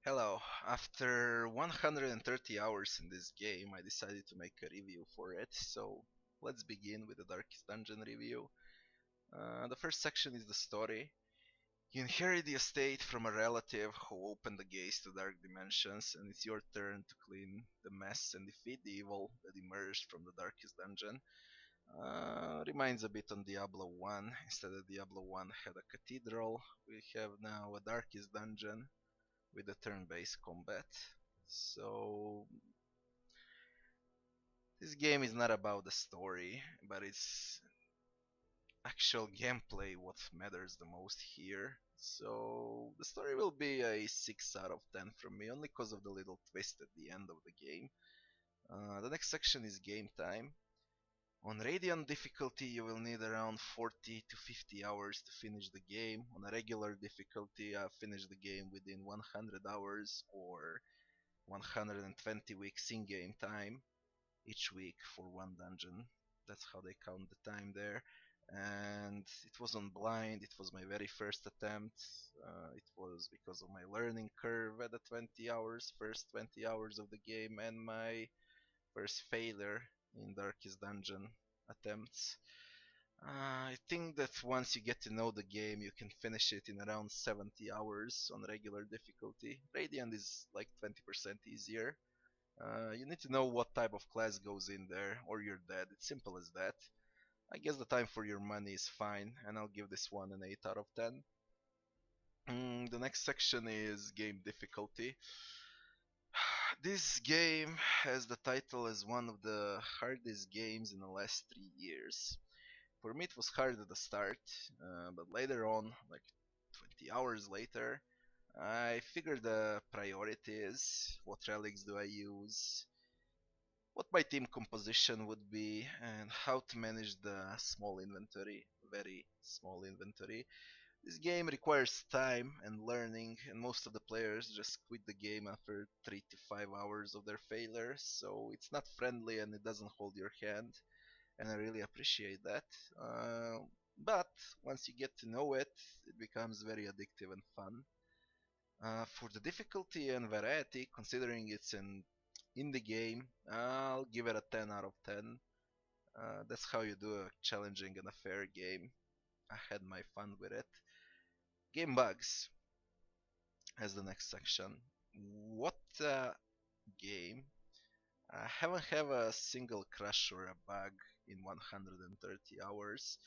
Hello, after 130 hours in this game, I decided to make a review for it, so let's begin with the Darkest Dungeon review. The first section is the story. You inherit the estate from a relative who opened the gates to dark dimensions, and it's your turn to clean the mess and defeat the evil that emerged from the Darkest Dungeon. Reminds a bit on Diablo 1. Instead of Diablo 1 had a cathedral, we have now a Darkest Dungeon with a turn-based combat. So this game is not about the story, but it's actual gameplay what matters the most here. So the story will be a 6 out of 10 from me, only because of the little twist at the end of the game. The next section is game time. On Radiant difficulty you will need around 40 to 50 hours to finish the game. On a regular difficulty I finish the game within 100 hours or 120 weeks in-game time each week for one dungeon. That's how they count the time there. And it was on blind, it was my very first attempt. It was because of my learning curve at the 20 hours, first 20 hours of the game, and my first failure in Darkest Dungeon attempts. I think that once you get to know the game, you can finish it in around 70 hours on regular difficulty. Radiant is like 20% easier. You need to know what type of class goes in there, or you're dead. It's simple as that. I guess the time for your money is fine, and I'll give this one an 8 out of 10. The next section is game difficulty. This game has the title as one of the hardest games in the last 3 years. For me, it was hard at the start, but later on, like 20 hours later, I figured the priorities, what relics do I use, what my team composition would be, and how to manage the small inventory, very small inventory. This game requires time and learning, and most of the players just quit the game after 3 to 5 hours of their failure, so it's not friendly and it doesn't hold your hand, and I really appreciate that. But once you get to know it, it becomes very addictive and fun. For the difficulty and variety, considering it's an indie game, I'll give it a 10 out of 10. That's how you do a challenging and a fair game. I had my fun with it. Game bugs as the next section. What a game. I haven't had a single crash or a bug in 130 hours.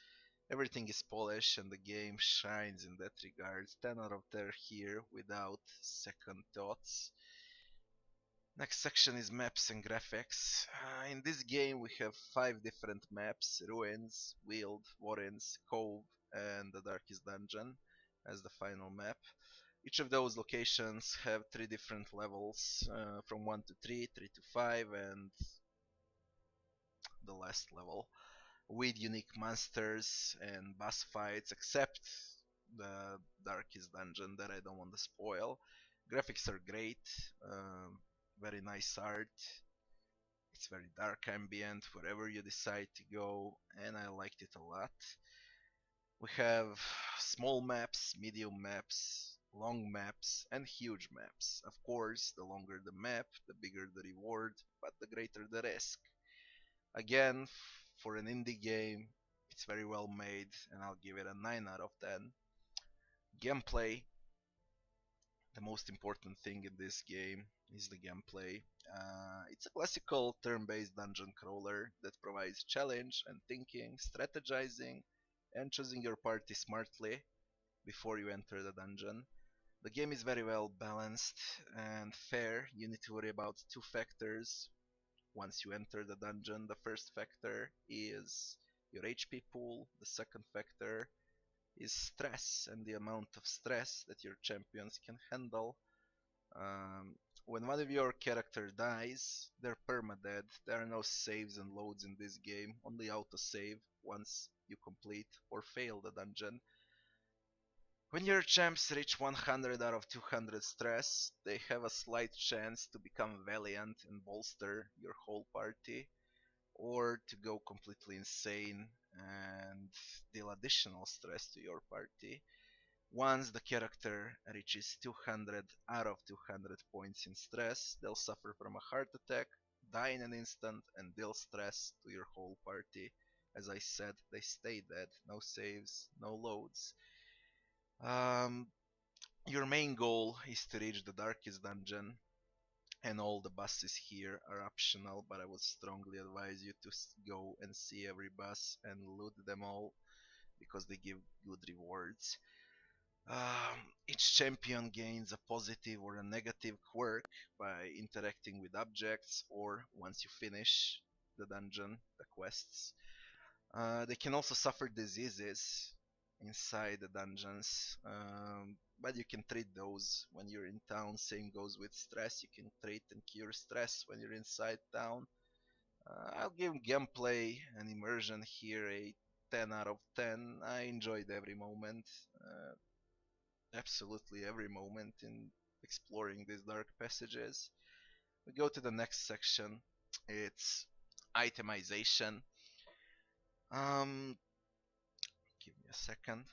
Everything is polished and the game shines in that regard. 10 out of 10 here without second thoughts. Next section is maps and graphics. In this game we have 5 different maps: Ruins, Weald, Warrens, Cove and the Darkest Dungeon as the final map. Each of those locations have 3 different levels, from 1 to 3, 3 to 5 and the last level, with unique monsters and boss fights, except the Darkest Dungeon that I don't want to spoil. Graphics are great, very nice art. It's very dark ambient wherever you decide to go, and I liked it a lot. We have small maps, medium maps, long maps, and huge maps. Of course, the longer the map, the bigger the reward, but the greater the risk. Again, for an indie game, it's very well made, and I'll give it a 9 out of 10. Gameplay. The most important thing in this game is the gameplay. It's a classical turn-based dungeon crawler that provides challenge and thinking, strategizing, and choosing your party smartly before you enter the dungeon. The game is very well balanced and fair. You need to worry about 2 factors once you enter the dungeon. The first factor is your HP pool, the second factor is stress and the amount of stress that your champions can handle. Um, when one of your character dies, they're permadead. There are no saves and loads in this game, only autosave once you complete or fail the dungeon. When your champs reach 100 out of 200 stress, they have a slight chance to become valiant and bolster your whole party, or to go completely insane and deal additional stress to your party. Once the character reaches 200 out of 200 points in stress, they'll suffer from a heart attack, die in an instant, and deal stress to your whole party. As I said, they stay dead, no saves, no loads. Um, your main goal is to reach the darkest dungeon, and all the bosses here are optional, but I would strongly advise you to go and see every boss and loot them all because they give good rewards. Each champion gains a positive or a negative quirk by interacting with objects or once you finish the dungeon, the quests. They can also suffer diseases inside the dungeons, but you can treat those when you're in town. Same goes with stress. You can treat and cure stress when you're inside town. I'll give gameplay and immersion here a 10 out of 10. I enjoyed every moment, absolutely every moment in exploring these dark passages. We go to the next section. It's itemization. Um, Give me a second.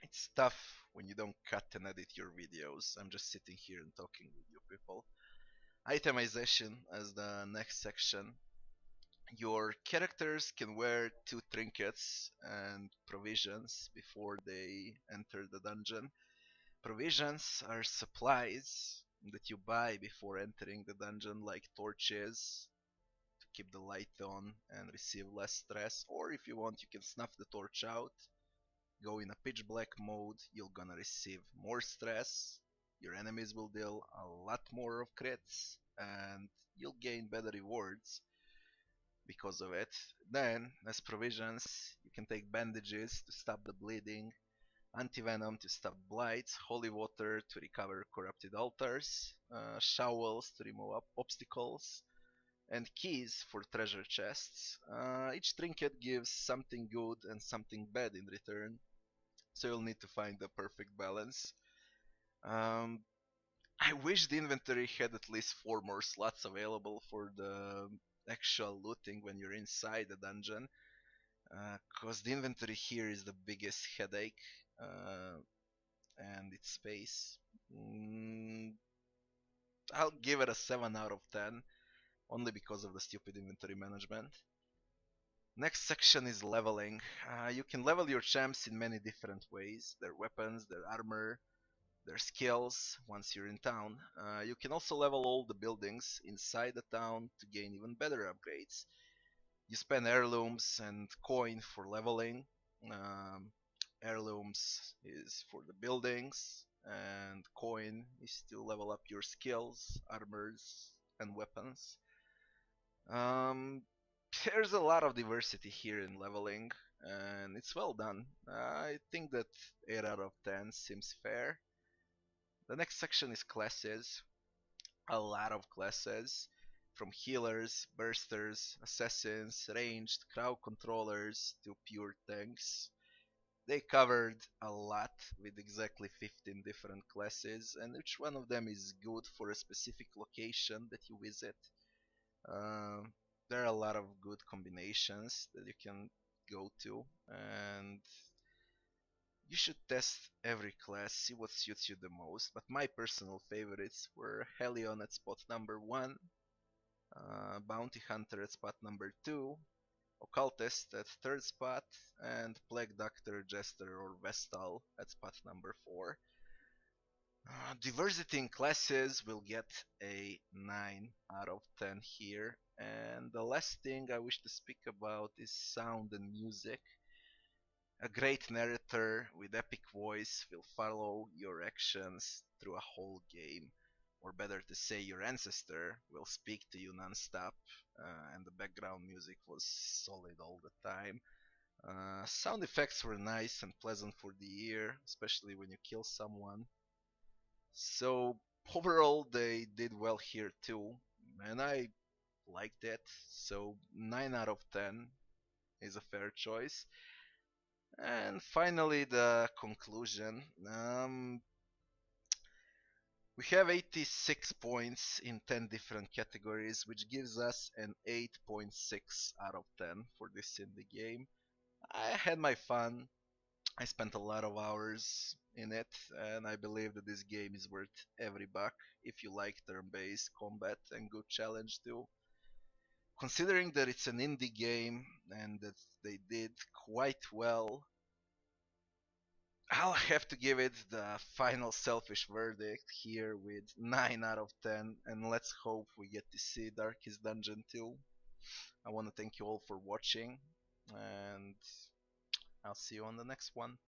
It's tough when you don't cut and edit your videos. I'm just sitting here and talking with you people. Itemization as the next section. Your characters can wear 2 trinkets and provisions before they enter the dungeon. Provisions are supplies that you buy before entering the dungeon, like torches to keep the light on and receive less stress, or if you want you can snuff the torch out, go in a pitch black mode, you're gonna receive more stress, your enemies will deal a lot more of crits, and you'll gain better rewards because of it. Then, as provisions, you can take bandages to stop the bleeding, anti-venom to stop blights, holy water to recover corrupted altars, showels to remove obstacles, and keys for treasure chests. Each trinket gives something good and something bad in return, so you'll need to find the perfect balance. Um, I wish the inventory had at least 4 more slots available for the actual looting when you're inside the dungeon, because the inventory here is the biggest headache, and its space. Mm, I'll give it a 7 out of 10, only because of the stupid inventory management. Next section is leveling. You can level your champs in many different ways. Their weapons, their armor, their skills once you're in town. You can also level all the buildings inside the town to gain even better upgrades. You spend heirlooms and coin for leveling. Um, Heirlooms is for the buildings, and coin is to level up your skills, armors, and weapons. Um, there's a lot of diversity here in leveling, and it's well done. I think that 8 out of 10 seems fair. The next section is classes. A lot of classes, from healers, bursters, assassins, ranged, crowd controllers to pure tanks. They covered a lot with exactly 15 different classes, and each one of them is good for a specific location that you visit. Um, there are a lot of good combinations that you can go to, and you should test every class, see what suits you the most. But my personal favorites were Helion at spot number 1, Bounty Hunter at spot number 2, Occultist at 3rd spot, and Plague Doctor, Jester, or Vestal at spot number 4. Diversity in classes will get a 9 out of 10 here. And the last thing I wish to speak about is sound and music. A great narrator with epic voice will follow your actions through a whole game. Or better to say, your ancestor will speak to you non-stop, and the background music was solid all the time. Sound effects were nice and pleasant for the ear, especially when you kill someone. So overall, they did well here too, and I liked it. So 9 out of 10 is a fair choice. And finally, the conclusion. We have 86 points in 10 different categories, which gives us an 8.6 out of 10 for this indie game. I had my fun. I spent a lot of hours in it, and I believe that this game is worth every buck if you like turn-based combat and good challenge too. Considering that it's an indie game and that they did quite well, I'll have to give it the final selfish verdict here with 9 out of 10, and let's hope we get to see Darkest Dungeon too. I want to thank you all for watching, and I'll see you on the next one.